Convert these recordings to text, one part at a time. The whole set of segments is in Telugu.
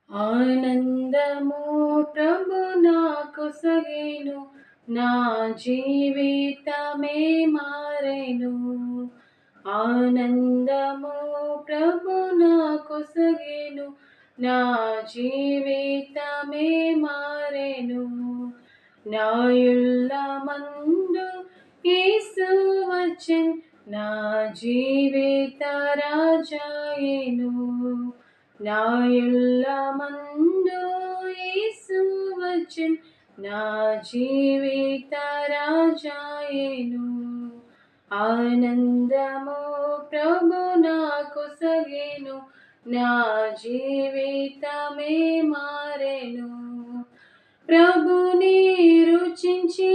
ఆనందము ప్రభు నాకు సగేను, నా జీవితమే మారెను. ఆనందము ప్రభు నాకు సగేను, నా జీవితమే మారెను. నాయుల్ల మందు యేసు వచ్చెన్, నా జీవిత రాజాయేను. నాయుల్ల మందు యేసు వచ్చెన్, నా జీవిత రాజాయేను. ఆనందము ప్రభు నాకు సగేను, నా జీవితమే మారెను. ప్రభుని రుచించి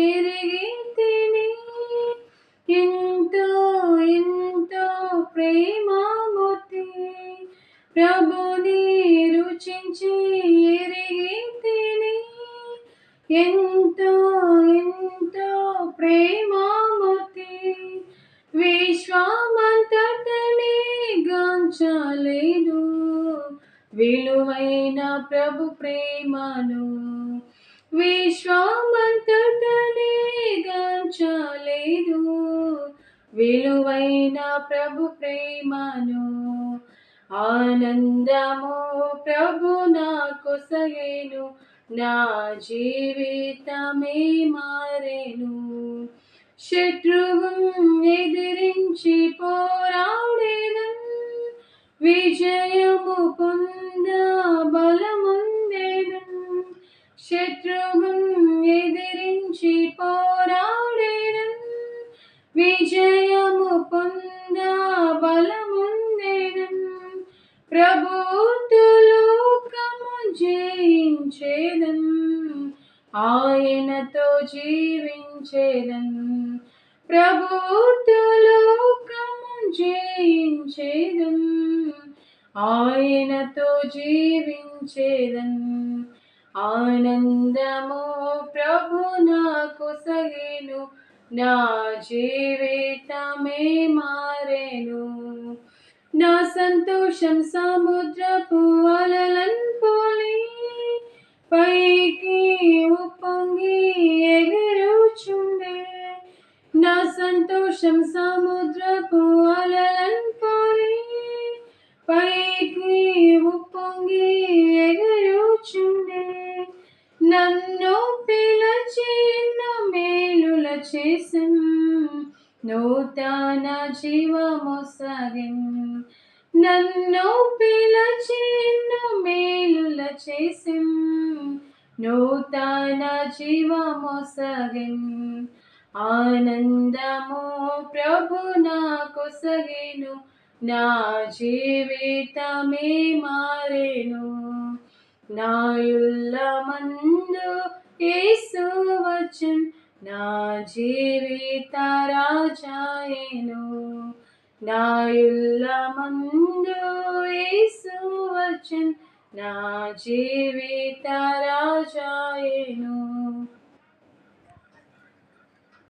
ఎరిగితిని, ఎంతో ఎంతో ప్రేమమూర్తి. ప్రభుని రుచించి ఎరిగితిని, ఎంతో ఎంతో ప్రేమమూర్తి. విశ్వమంతటనే గాంచలేదు విలువైన ప్రభు ప్రేమను. విశ్వమంతటనే గాంచలేదు విలువైన ప్రభు ప్రేమను. ఆనందము ప్రభు నాకు సగేను, నా జీవితమే మారెను. శత్రువును ఎదిరించి పోరాడేదన్, విజయము పొంద బలముందేదన్. శత్రువును ఎదిరించి పోరాడేదన్, విజయము పొంద బలముందేదన్. ప్రభువుతో లోకము జయించేదన్, ఆయనతో జీవించేదన్. ప్రభువుతో లోకము జయించేదన్, ఆయనతో జీవించేదన్. ఆనందము ప్రభు నాకు సగేను, నా జీవితమే మారెను. నా సంతోషం సముద్రపు అలలను పోలి, పైకి ఉప్పొంగి ఎగురుచుండే. నా సంతోషం సముద్రపు అలలను పోలి, పైకి ఉప్పొంగి ఎగురుచుండే. నన్ను పిలిచి ఎన్నో మేలుల చేసెన్, నూతన జీవమొసగెన్. నన్ను పిలిచి ఎన్నో మేలుల చేసెన్, నూతన జీవమొసగెన్. ఆనందము ప్రభు నాకు సగేను, నా జీవితమే మారెను. నాయుల్ల మందు యేసు వచ్చెన్, నా జీవిత రాజాయేను. నాయుల్ల మందు యేసు వచ్చెన్, నా జీవిత రాజాయేను.